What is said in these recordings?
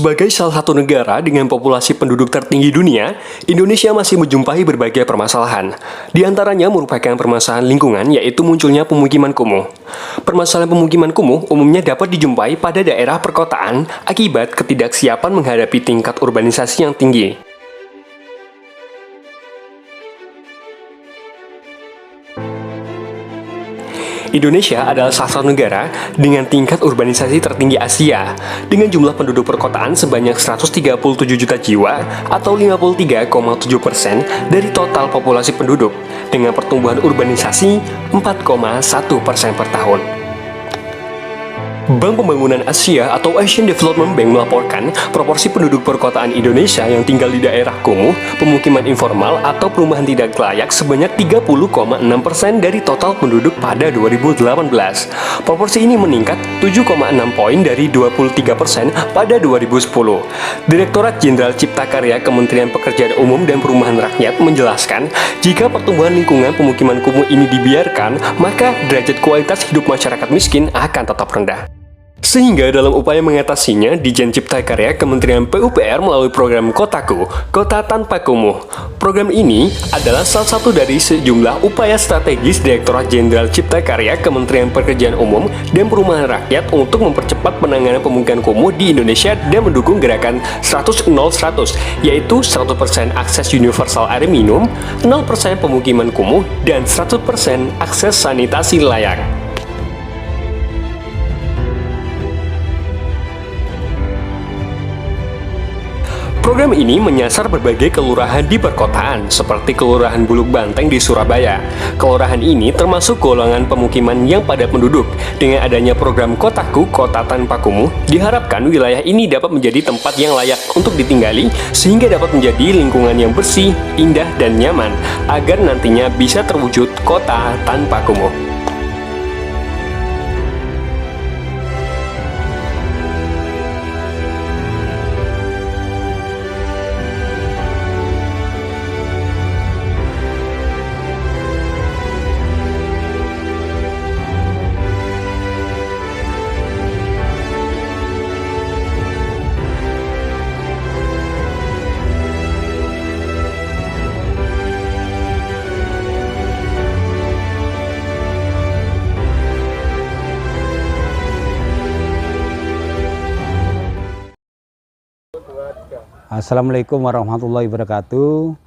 Sebagai salah satu negara dengan populasi penduduk tertinggi dunia, Indonesia masih menjumpai berbagai permasalahan. Di antaranya merupakan permasalahan lingkungan, yaitu munculnya pemukiman kumuh. Permasalahan pemukiman kumuh umumnya dapat dijumpai pada daerah perkotaan akibat ketidaksiapan menghadapi tingkat urbanisasi yang tinggi. Indonesia adalah salah satu negara dengan tingkat urbanisasi tertinggi Asia, dengan jumlah penduduk perkotaan sebanyak 137 juta jiwa atau 53,7% dari total populasi penduduk, dengan pertumbuhan urbanisasi 4,1% per tahun. Bank Pembangunan Asia atau Asian Development Bank melaporkan proporsi penduduk perkotaan Indonesia yang tinggal di daerah kumuh, pemukiman informal, atau perumahan tidak layak sebanyak 30,6% dari total penduduk pada 2018. Proporsi ini meningkat 7,6 poin dari 23% pada 2010. Direktorat Jenderal Cipta Karya Kementerian Pekerjaan Umum dan Perumahan Rakyat menjelaskan, jika pertumbuhan lingkungan pemukiman kumuh ini dibiarkan, maka derajat kualitas hidup masyarakat miskin akan tetap rendah. Sehingga dalam upaya mengatasinya, Dijen Cipta Karya Kementerian PUPR melalui program Kotaku, Kota Tanpa Kumuh. Program ini adalah salah satu dari sejumlah upaya strategis Direktorat Jenderal Cipta Karya Kementerian Pekerjaan Umum dan Perumahan Rakyat untuk mempercepat penanganan pemukiman kumuh di Indonesia dan mendukung gerakan 100-0-100, yaitu 100% akses universal air minum, 0% pemukiman kumuh, dan 100% akses sanitasi layak. Program ini menyasar berbagai kelurahan di perkotaan, seperti Kelurahan Buluk Banteng di Surabaya. Kelurahan ini termasuk golongan pemukiman yang padat penduduk. Dengan adanya program Kotaku, Kota Tanpa Kumuh, diharapkan wilayah ini dapat menjadi tempat yang layak untuk ditinggali, sehingga dapat menjadi lingkungan yang bersih, indah, dan nyaman, agar nantinya bisa terwujud kota tanpa kumuh. Assalamualaikum warahmatullahi wabarakatuh.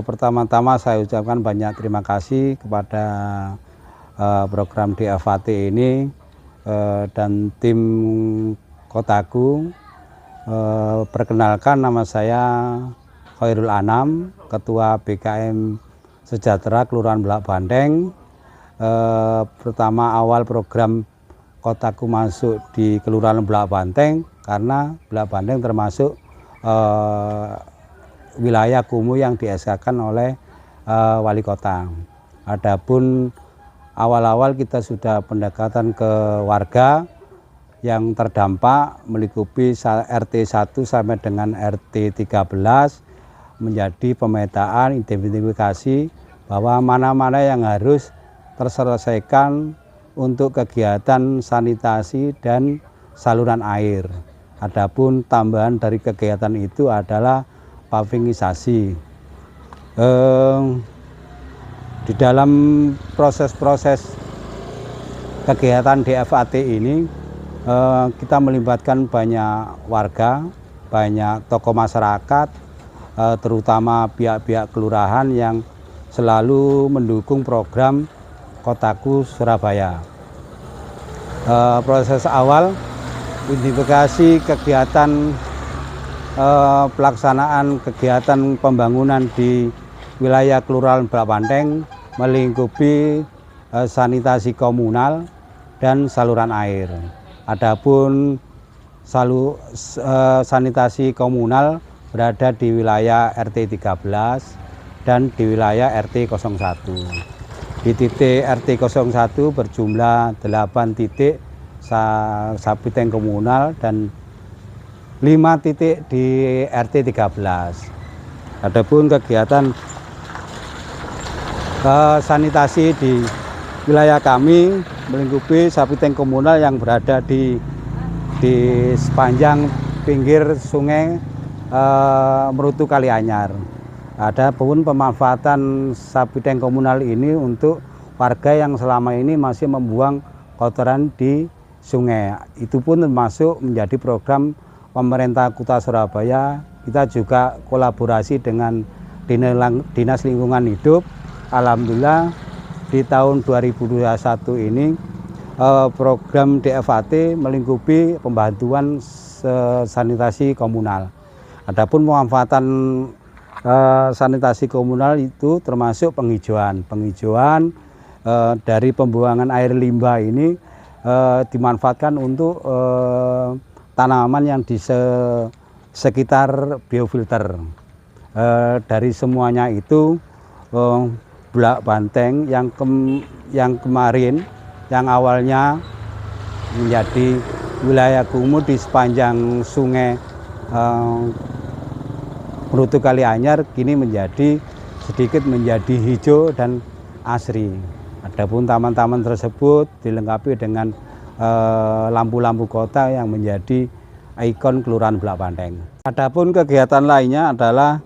Pertama-tama saya ucapkan banyak terima kasih kepada program DFAT ini dan tim Kotaku. Perkenalkan, nama saya Khairul Anam, Ketua BKM Sejahtera Kelurahan Bulak Banteng. Pertama awal program Kotaku masuk di Kelurahan Bulak Banteng karena Bulak Banteng termasuk wilayah kumuh yang di-SK-kan oleh wali kota. Adapun awal-awal kita sudah pendekatan ke warga yang terdampak melingkupi RT 1 sampai dengan RT 13, menjadi pemetaan, identifikasi bahwa mana-mana yang harus terselesaikan untuk kegiatan sanitasi dan saluran air. Adapun tambahan dari kegiatan itu adalah pavingisasi. Di dalam proses-proses kegiatan DFAT ini kita melibatkan banyak warga, banyak tokoh masyarakat, terutama pihak-pihak kelurahan yang selalu mendukung program Kotaku Surabaya. Proses awal identifikasi kegiatan pelaksanaan kegiatan pembangunan di wilayah Kelurahan Bulak Banteng melingkupi sanitasi komunal dan saluran air. Adapun sanitasi komunal berada di wilayah RT 13 dan di wilayah RT 01. Di titik RT 01 berjumlah 8 titik sapi tank komunal dan 5 titik di RT 13. Adapun kegiatan sanitasi di wilayah kami melingkupi sapi tank komunal yang berada di sepanjang pinggir sungai Merutu Kalianyar. Ada pun pemanfaatan sabideng komunal ini untuk warga yang selama ini masih membuang kotoran di sungai. Itu pun termasuk menjadi program pemerintah Kota Surabaya. Kita juga kolaborasi dengan Dinas Lingkungan Hidup. Alhamdulillah di tahun 2021 ini program DFAT melingkupi pembantuan sanitasi komunal. Adapun pemanfaatan sanitasi komunal itu termasuk penghijauan dari pembuangan air limbah ini dimanfaatkan untuk tanaman yang di sekitar biofilter. Dari semuanya itu Bulak Banteng yang kemarin yang awalnya menjadi wilayah kumuh di sepanjang sungai Merutu Kalianyar kini sedikit menjadi hijau dan asri. Adapun taman-taman tersebut dilengkapi dengan lampu-lampu kota yang menjadi ikon Kelurahan Bulak Banteng. Adapun kegiatan lainnya adalah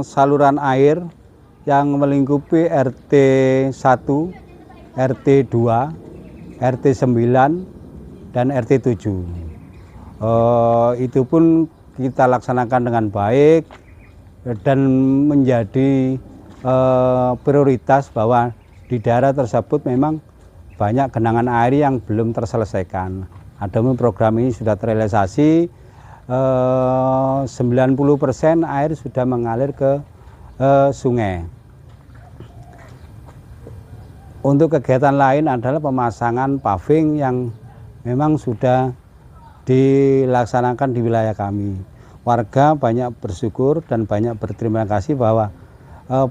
saluran air yang melingkupi RT 1, RT 2, RT 9, dan RT 7. Itu pun kita laksanakan dengan baik dan menjadi prioritas bahwa di daerah tersebut memang banyak genangan air yang belum terselesaikan. Adapun program ini sudah terrealisasi, 90% air sudah mengalir ke sungai. Untuk kegiatan lain adalah pemasangan paving yang memang sudah dilaksanakan di wilayah kami. Warga banyak bersyukur dan banyak berterima kasih bahwa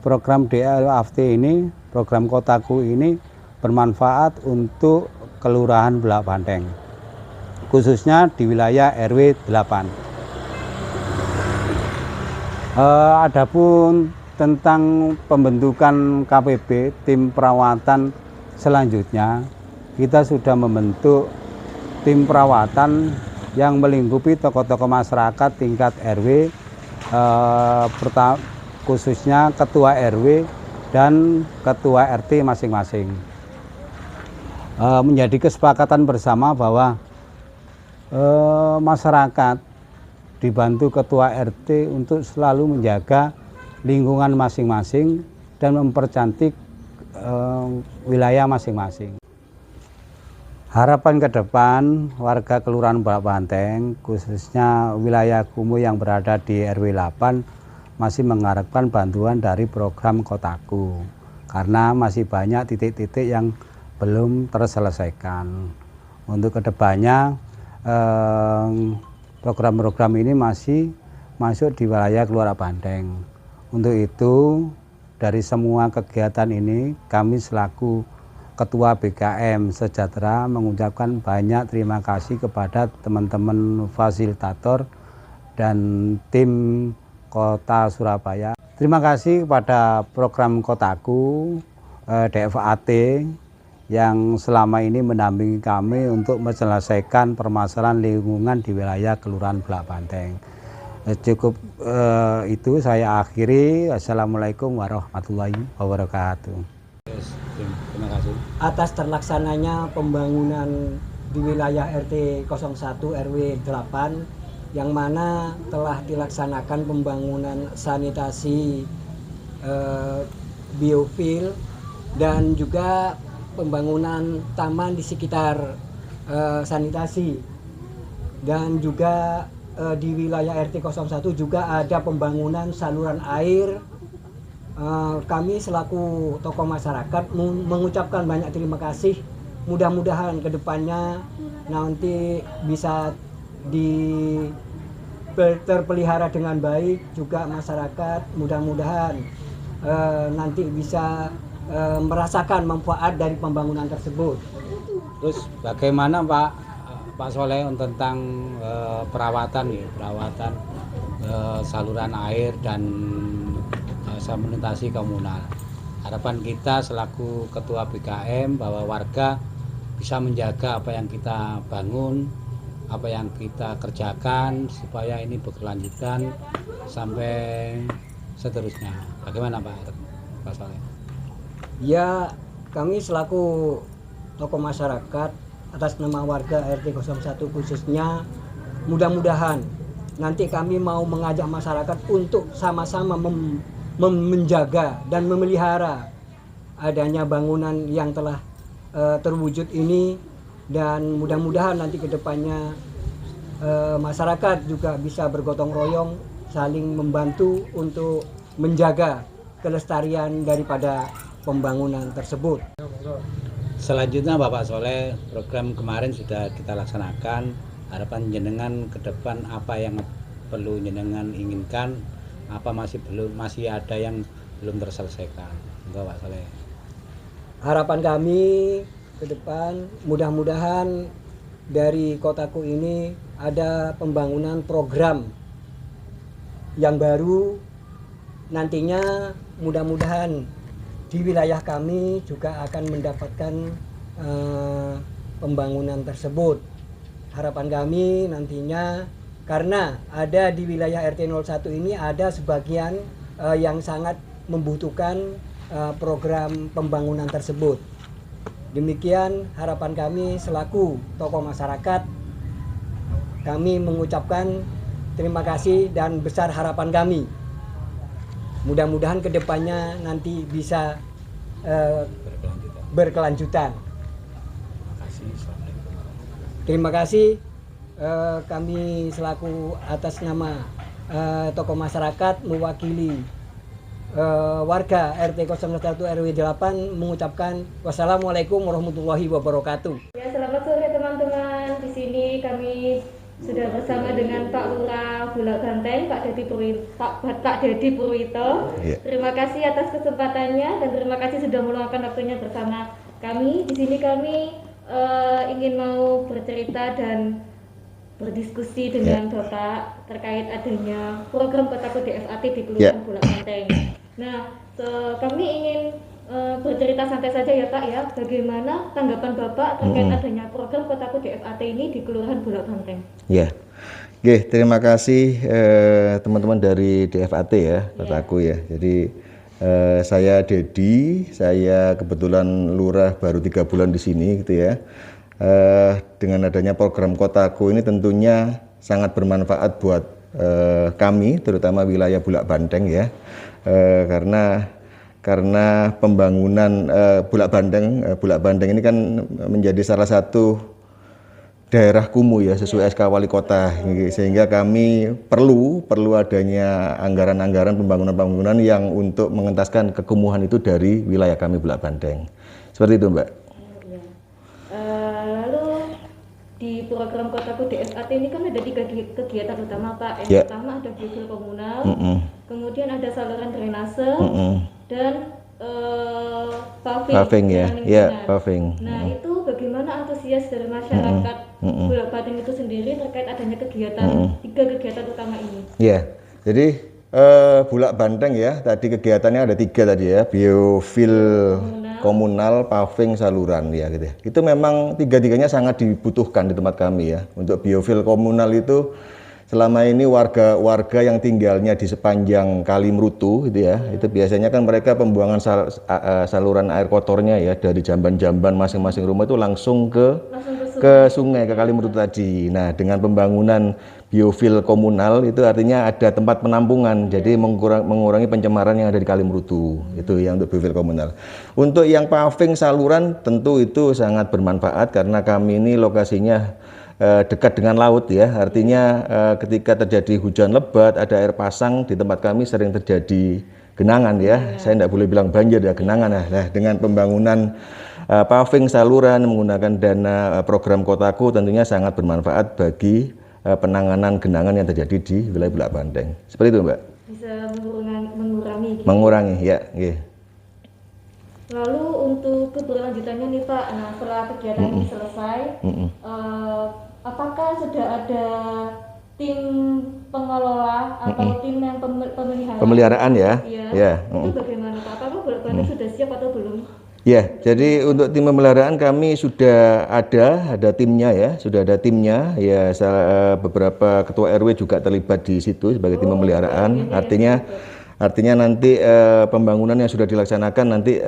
program DFAT ini, program Kotaku ini bermanfaat untuk Kelurahan Bulak Banteng, khususnya di wilayah RW 8. Adapun tentang pembentukan KPB, tim perawatan selanjutnya, kita sudah membentuk tim perawatan yang melingkupi tokoh-tokoh masyarakat tingkat RW, khususnya ketua RW dan ketua RT masing-masing. Menjadi kesepakatan bersama bahwa masyarakat dibantu ketua RT untuk selalu menjaga lingkungan masing-masing dan mempercantik wilayah masing-masing. Harapan ke depan warga Kelurahan Bulak Banteng, khususnya wilayah kumuh yang berada di RW 8, masih mengharapkan bantuan dari program Kotaku, karena masih banyak titik-titik yang belum terselesaikan. Untuk kedepannya program-program ini masih masuk di wilayah Kelurahan Banteng. Untuk itu dari semua kegiatan ini kami selaku Ketua BKM Sejahtera mengucapkan banyak terima kasih kepada teman-teman fasilitator dan tim Kota Surabaya. Terima kasih kepada program Kotaku DFAT yang selama ini mendampingi kami untuk menyelesaikan permasalahan lingkungan di wilayah Kelurahan Bulak Banteng. Cukup itu saya akhiri. Assalamualaikum warahmatullahi wabarakatuh. Terima kasih. Atas terlaksananya pembangunan di wilayah RT 01 RW 8 yang mana telah dilaksanakan pembangunan sanitasi biofil dan juga pembangunan taman di sekitar sanitasi, dan juga di wilayah RT 01 juga ada pembangunan saluran air. Kami selaku tokoh masyarakat mengucapkan banyak terima kasih. Mudah-mudahan kedepannya nanti bisa terpelihara dengan baik juga masyarakat. Mudah-mudahan nanti bisa merasakan manfaat dari pembangunan tersebut. Terus bagaimana Pak Soleh tentang perawatan saluran air dan sanitasi komunal? Harapan kita selaku Ketua BKM bahwa warga bisa menjaga apa yang kita bangun apa yang kita kerjakan supaya ini berkelanjutan sampai seterusnya. Bagaimana Pak Soleh? Ya, kami selaku tokoh masyarakat atas nama warga RT 01 khususnya, mudah-mudahan nanti kami mau mengajak masyarakat untuk sama-sama menjaga dan memelihara adanya bangunan yang telah terwujud ini, dan mudah-mudahan nanti kedepannya masyarakat juga bisa bergotong royong saling membantu untuk menjaga kelestarian daripada pembangunan tersebut. Selanjutnya Bapak Soleh, program kemarin sudah kita laksanakan. Harapan jenengan ke depan apa yang perlu jenengan inginkan, apa masih ada yang belum terselesaikan. Enggak Pak Soleh. Harapan kami ke depan mudah-mudahan dari kotaku ini ada pembangunan program yang baru, nantinya mudah-mudahan di wilayah kami juga akan mendapatkan pembangunan tersebut. Harapan kami nantinya, karena ada di wilayah RT 01 ini ada sebagian yang sangat membutuhkan program pembangunan tersebut. Demikian harapan kami selaku tokoh masyarakat. Kami mengucapkan terima kasih dan besar harapan kami. Mudah-mudahan kedepannya nanti bisa berkelanjutan. Terima kasih. Kami selaku atas nama tokoh masyarakat mewakili warga RT 01 RW 8 mengucapkan wassalamualaikum warahmatullahi wabarakatuh. Ya, selamat sore teman-teman. Di sini kami sudah bersama dengan Pak Lurah Bulak Banteng, Pak Dedi Purwito. Terima kasih atas kesempatannya dan terima kasih sudah meluangkan waktunya bersama kami. Di sini kami ingin mau bercerita dan berdiskusi dengan Bapak terkait adanya program Kotaku DFAT di Kelurahan Bulak Banteng. Nah, kami ingin bercerita santai saja ya Pak ya, bagaimana tanggapan Bapak terkait adanya program Kotaku DFAT ini di Kelurahan Bulak Banteng? Ya, oke, terima kasih teman-teman dari DFAT ya, Kotaku ya. Jadi saya Dedi, saya kebetulan lurah baru 3 bulan di sini gitu ya. Dengan adanya program Kotaku ini tentunya sangat bermanfaat buat kami, terutama wilayah Bulak Banteng ya, karena pembangunan Bulak Banteng ini kan menjadi salah satu daerah kumuh ya sesuai SK Wali Kota, sehingga kami perlu adanya anggaran-anggaran pembangunan yang untuk mengentaskan kekumuhan itu dari wilayah kami Bulak Banteng. Seperti itu Mbak. Lalu di program Kotaku DFAT ini kan ada 3 kegiatan utama Pak. Yang pertama ada biofil komunal, kemudian ada saluran drainase, dan paving ya, paving. Nah, itu bagaimana antusias dari masyarakat Bulak Banteng itu sendiri terkait adanya kegiatan 3 kegiatan utama ini? Ya, jadi Bulak Banteng ya, tadi kegiatannya ada 3 tadi ya, biofil komunal, paving, saluran ya gitu ya. Itu memang 3-tiganya sangat dibutuhkan di tempat kami ya. Untuk biofil komunal itu selama ini warga yang tinggalnya di sepanjang Kali Mrutu gitu ya, itu biasanya kan mereka pembuangan saluran air kotornya ya dari jamban-jamban masing-masing rumah itu langsung ke sungai, ke Kali Mrutu tadi. Nah, dengan pembangunan biofil komunal itu artinya ada tempat penampungan, jadi mengurangi pencemaran yang ada di Kali Mrutu. Itu yang untuk biofil komunal. Untuk yang paving saluran tentu itu sangat bermanfaat karena kami ini lokasinya dekat dengan laut ya, artinya ketika terjadi hujan lebat, ada air pasang di tempat kami sering terjadi genangan ya. Saya tidak boleh bilang banjir ya, genangan ya. Nah, dengan pembangunan paving saluran menggunakan dana program Kotaku tentunya sangat bermanfaat bagi penanganan genangan yang terjadi di wilayah Bulak Banteng. Seperti itu Mbak. Bisa mengurangi gitu. Mengurangi ya. Lalu untuk keberlanjutannya nih Pak, nah setelah kegiatan ini selesai, apakah sudah ada tim pengelola atau tim yang pemeliharaan ya? Iya. Ya. Itu bagaimana Pak? Apakah Bulak Banteng sudah siap atau belum? Ya, jadi untuk tim pemeliharaan kami sudah ada timnya ya, sudah ada timnya ya. Beberapa ketua RW juga terlibat di situ sebagai tim pemeliharaan. Artinya nanti pembangunan yang sudah dilaksanakan nanti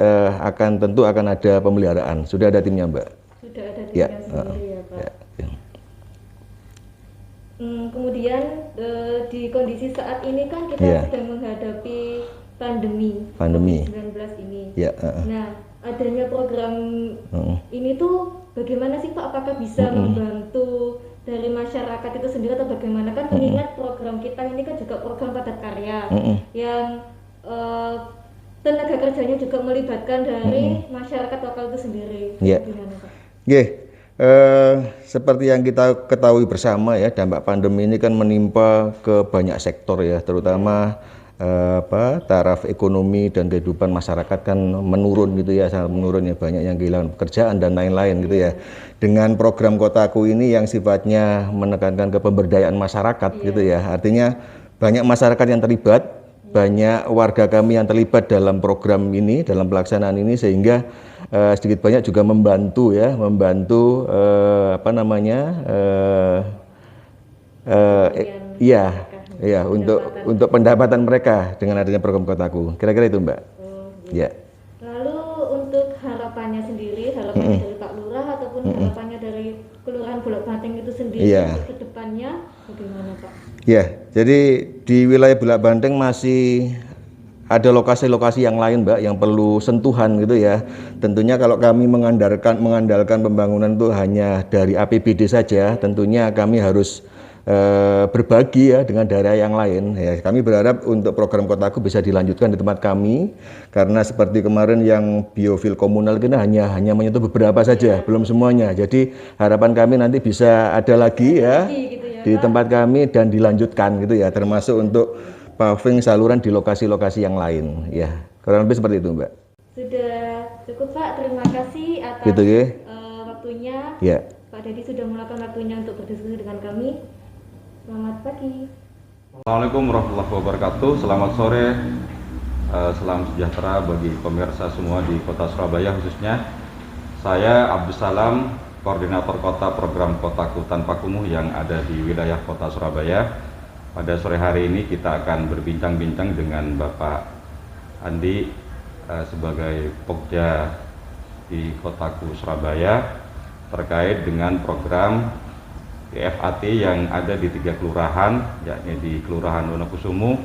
tentu akan ada pemeliharaan. Sudah ada timnya, Mbak. Sudah ada timnya sendiri ya, Pak. Ya. Kemudian di kondisi saat ini kan kita sedang menghadapi pandemi COVID-19 ini. Ya, Nah, adanya program ini tuh bagaimana sih Pak? Apakah bisa membantu dari masyarakat itu sendiri atau bagaimana? Kan mengingat program kita ini kan juga program padat karya yang tenaga kerjanya juga melibatkan dari masyarakat lokal itu sendiri. Bagaimana Pak? Seperti yang kita ketahui bersama ya, dampak pandemi ini kan menimpa ke banyak sektor ya, terutama taraf ekonomi dan kehidupan masyarakat kan menurun gitu ya, sangat menurun ya, banyak yang kehilangan pekerjaan dan lain-lain gitu ya. Dengan program Kotaku ini yang sifatnya menekankan ke pemberdayaan masyarakat gitu ya, artinya banyak masyarakat yang terlibat, banyak warga kami yang terlibat dalam program ini, dalam pelaksanaan ini, sehingga sedikit banyak juga membantu ya untuk pendapatan mereka dengan adanya program Kotaku. Kira-kira itu, Mbak. Ya. Lalu untuk harapannya sendiri, harapannya dari Pak Lurah ataupun harapannya dari Kelurahan Bulak Banteng itu sendiri untuk kedepannya bagaimana, Pak? Ya, jadi di wilayah Bulak Banteng masih ada lokasi-lokasi yang lain, Mbak, yang perlu sentuhan gitu ya. Tentunya kalau kami mengandalkan pembangunan itu hanya dari APBD saja, tentunya kami harus berbagi ya dengan daerah yang lain ya. Kami berharap untuk program Kotaku bisa dilanjutkan di tempat kami, karena seperti kemarin yang biofil komunal kita hanya menyentuh beberapa saja, belum semuanya. Jadi harapan kami nanti bisa ada lagi ya di tempat kami dan dilanjutkan gitu ya, termasuk untuk paving saluran di lokasi-lokasi yang lain ya. Kurang lebih seperti itu, Mbak. Sudah cukup, Pak. Terima kasih atas waktunya. Ya. Pak Dedi sudah meluangkan waktunya untuk berdiskusi dengan kami. Selamat pagi. Assalamualaikum warahmatullahi wabarakatuh. Selamat sore, salam sejahtera bagi pemirsa semua di Kota Surabaya khususnya. Saya Abdus Salam, Koordinator Kota Program Kotaku Tanpa Kumuh yang ada di wilayah Kota Surabaya. Pada sore hari ini kita akan berbincang-bincang dengan Bapak Andi sebagai Pokja di Kotaku Surabaya terkait dengan program FAT yang ada di 3 kelurahan, yakni di Kelurahan Wonokusumo,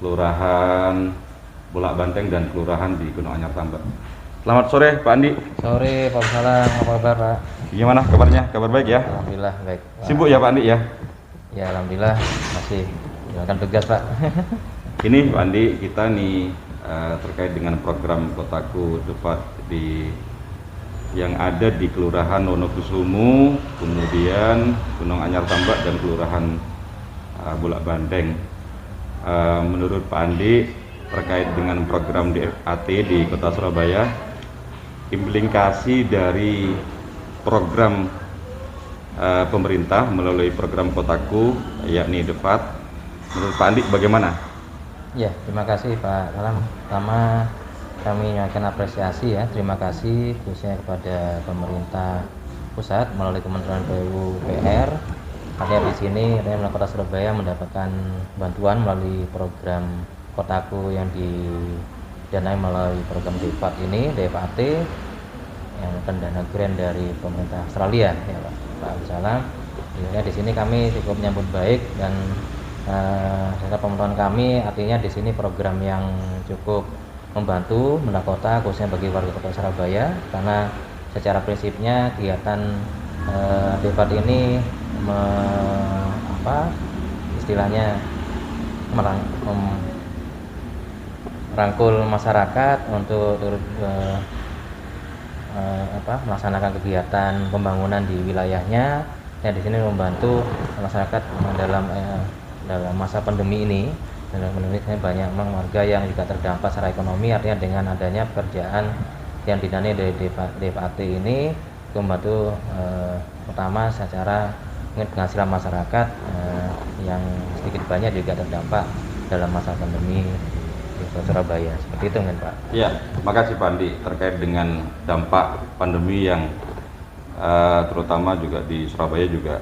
Kelurahan Bulak Banteng, dan Kelurahan di Gunung Anyar Tambak. Selamat sore Pak Andi. Sore Pak Salam, apa kabar Pak? Gimana kabarnya? Kabar baik ya? Alhamdulillah baik Pak. Sibuk ya Pak Andi ya? Ya alhamdulillah masih jalankan tugas Pak. Ini Pak Andi, kita nih terkait dengan program Kotaku tepat di yang ada di Kelurahan Wonokusumo, kemudian Gunung Anyar Tambak, dan Kelurahan Bulak Banteng. Menurut Pak Andi, terkait dengan program DFAT di Kota Surabaya, implikasi dari program pemerintah melalui program Kotaku, yakni DFAT, menurut Pak Andi bagaimana? Ya, terima kasih Pak Salam. Pertama, kami akan apresiasi ya, terima kasih khususnya kepada pemerintah pusat melalui Kementerian PUPR. Artinya di sini Kota Surabaya mendapatkan bantuan melalui program Kotaku yang didanai melalui program DFAT ini, DFAT yang dana grant dari pemerintah Australia ya Pak Salam. Ya, di sini kami cukup menyambut baik dan secara pemantauan kami, artinya di sini program yang cukup membantu Mendak Kota khususnya bagi warga Kota Surabaya, karena secara prinsipnya kegiatan DFAT ini istilahnya merangkul masyarakat untuk turut melaksanakan kegiatan pembangunan di wilayahnya. Ya, di sini membantu masyarakat dalam masa pandemi ini. Dalam pandemi ini banyak warga yang juga terdampak secara ekonomi, artinya dengan adanya pekerjaan yang didanai dari DFAT ini membantu pertama secara penghasilan masyarakat yang sedikit banyak juga terdampak dalam masa pandemi. di Kota Surabaya. Seperti itu mungkin Pak. Ya, makasih Pak Andi terkait dengan dampak pandemi yang terutama juga di Surabaya juga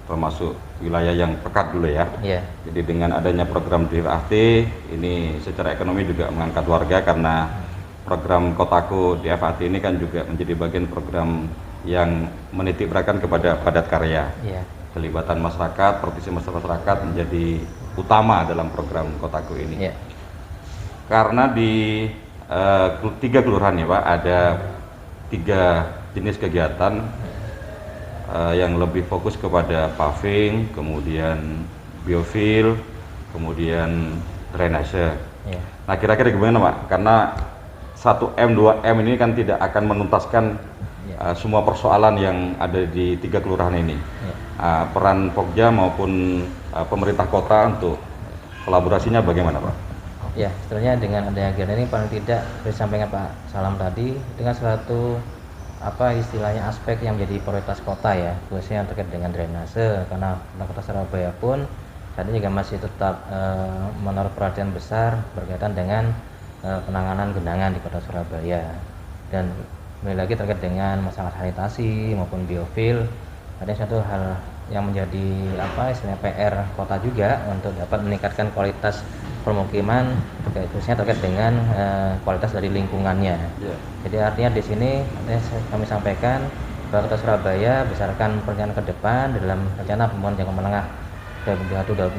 termasuk wilayah yang pekat dulu ya. Iya. Jadi dengan adanya program DFAT ini secara ekonomi juga mengangkat warga karena program Kotaku DFAT ini kan juga menjadi bagian program yang menitik beratkan kepada padat karya. Iya. Kelibatan masyarakat, partisipasi masyarakat menjadi utama dalam program Kotaku ini. Iya. Karena di 3 kelurahan ya Pak, ada 3 jenis kegiatan yang lebih fokus kepada paving, kemudian biofuel, kemudian drainase. Iya. Nah kira-kira gimana Pak? Karena 1M, 2M ini kan tidak akan menuntaskan semua persoalan yang ada di 3 kelurahan ini. Peran Pokja maupun pemerintah kota untuk kolaborasinya bagaimana Pak? Ya, sebenarnya dengan adanya kegiatan ini paling tidak disampaikan Pak Salam tadi dengan suatu istilahnya aspek yang menjadi prioritas kota ya, khususnya yang terkait dengan drainase, karena Kota Surabaya pun saat ini juga masih tetap menaruh perhatian besar berkaitan dengan penanganan genangan di Kota Surabaya. Dan kembali lagi terkait dengan masalah sanitasi maupun biofuel, ada satu hal yang menjadi istilahnya PR kota juga untuk dapat meningkatkan kualitas permukiman, khususnya terkait dengan kualitas dari lingkungannya. Jadi artinya di sini kami sampaikan bahwa Kota Surabaya berdasarkan perencanaan ke depan dalam rencana pembangunan jangka menengah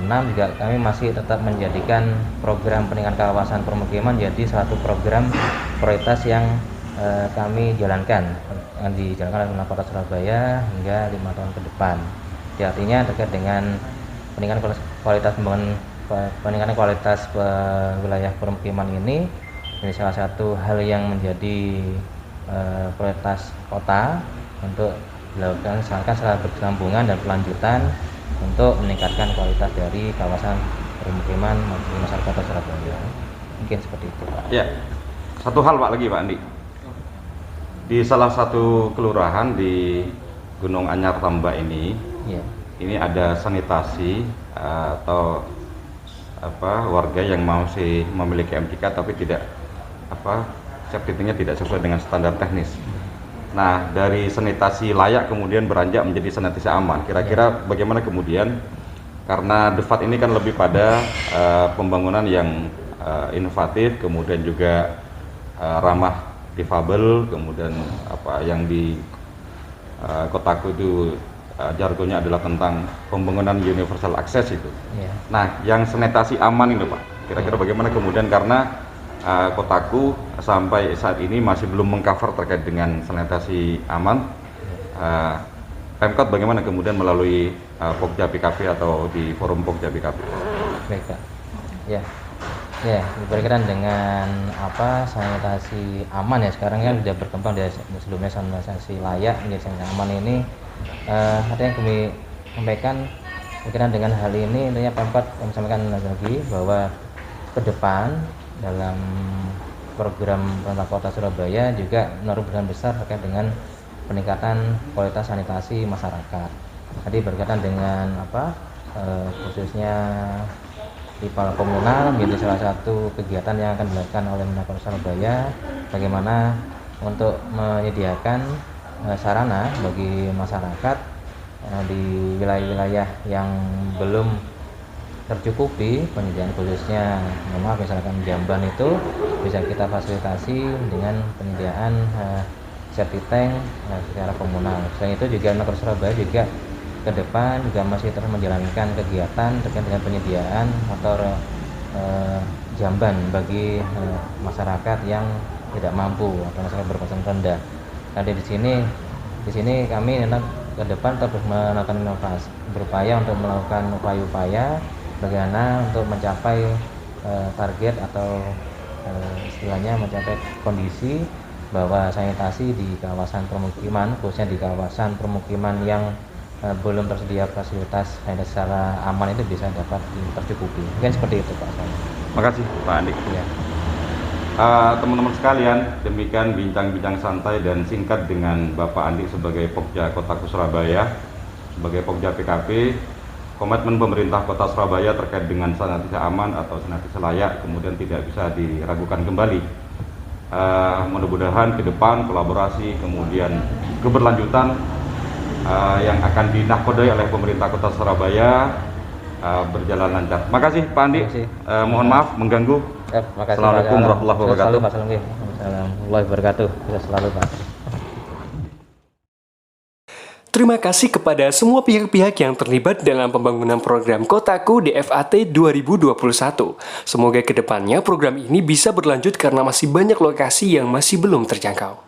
2021-2026 juga kami masih tetap menjadikan program peningkatan kawasan permukiman jadi suatu program prioritas yang kami jalankan yang dijalankan oleh Kota Surabaya hingga 5 tahun ke depan. Jadi artinya terkait dengan peningkatan kualitas peningkatan kualitas wilayah permukiman ini salah satu hal yang menjadi prioritas kota untuk dilakukan secara berkesinambungan dan berkelanjutan untuk meningkatkan kualitas dari kawasan permukiman masyarakat Kota Surabaya. Mungkin seperti itu Pak. Ya, satu hal Pak lagi Pak Andi. Di salah satu kelurahan di Gunung Anyar Tambak ini, ini ada sanitasi atau warga yang masih memiliki MTK tapi tidak safety tanknya tidak sesuai dengan standar teknis. Nah dari sanitasi layak kemudian beranjak menjadi sanitasi aman. Kira-kira bagaimana kemudian karena DEFAT ini kan lebih pada pembangunan yang inovatif, kemudian juga ramah difabel, kemudian yang di Kotaku itu jargonnya adalah tentang pembangunan universal access itu. Nah, yang sanitasi aman ini Pak, kira-kira bagaimana kemudian karena Kotaku sampai saat ini masih belum mengcover terkait dengan sanitasi aman. Pemkot bagaimana kemudian melalui Pokja PKP atau di forum Pokja PKP? Baik Pak. Ya, berkaitan dengan sanitasi aman ya, sekarang kan sudah berkembang dari sebelumnya sanitasi layak menjadi sanitasi aman ini. Ada yang kami sampaikan berkaitan dengan hal ini, intinya Pemkot kami sampaikan lagi bahwa ke depan dalam program pemerintah Kota Surabaya juga menaruh peran besar terkait dengan peningkatan kualitas sanitasi masyarakat. Tadi berkaitan dengan khususnya pipa komunal menjadi salah satu kegiatan yang akan dilakukan oleh Pemerintah Kota Surabaya, bagaimana untuk menyediakan sarana bagi masyarakat di wilayah-wilayah yang belum tercukupi penyediaan, khususnya misalkan Jamban itu bisa kita fasilitasi dengan penyediaan septic tank secara komunal. Selain itu juga Kota Surabaya juga ke depan juga masih terus menjalankan kegiatan terkait dengan penyediaan motor jamban bagi masyarakat yang tidak mampu atau masyarakat berpenghasilan rendah. Jadi di sini kami ke depan terus melakukan inovasi, berupaya untuk melakukan upaya-upaya bagaimana untuk mencapai target atau istilahnya mencapai kondisi bahwa sanitasi di kawasan permukiman, khususnya di kawasan permukiman yang belum tersedia fasilitas sanitasi secara aman itu bisa dapat tercukupi. Mungkin seperti itu Pak. Terima kasih Pak Andi. Ya. Teman-teman sekalian, demikian bincang-bincang santai dan singkat dengan Bapak Andi sebagai Pokja Kotaku Surabaya, sebagai Pokja PKP. komitmen pemerintah Kota Surabaya terkait dengan senantiasa aman atau senantiasa layak kemudian tidak bisa diragukan kembali. Mudah-mudahan ke depan kolaborasi kemudian keberlanjutan yang akan dinahkodai oleh pemerintah Kota Surabaya berjalan lancar. Makasih Pak Andi. Mohon maaf mengganggu. Makasih, Assalamualaikum warahmatullahi wabarakatuh. Assalamualaikum warahmatullahi wabarakatuh. Selalu Pak. Terima kasih kepada semua pihak-pihak yang terlibat dalam pembangunan program Kotaku DFAT 2021. Semoga kedepannya program ini bisa berlanjut karena masih banyak lokasi yang masih belum terjangkau.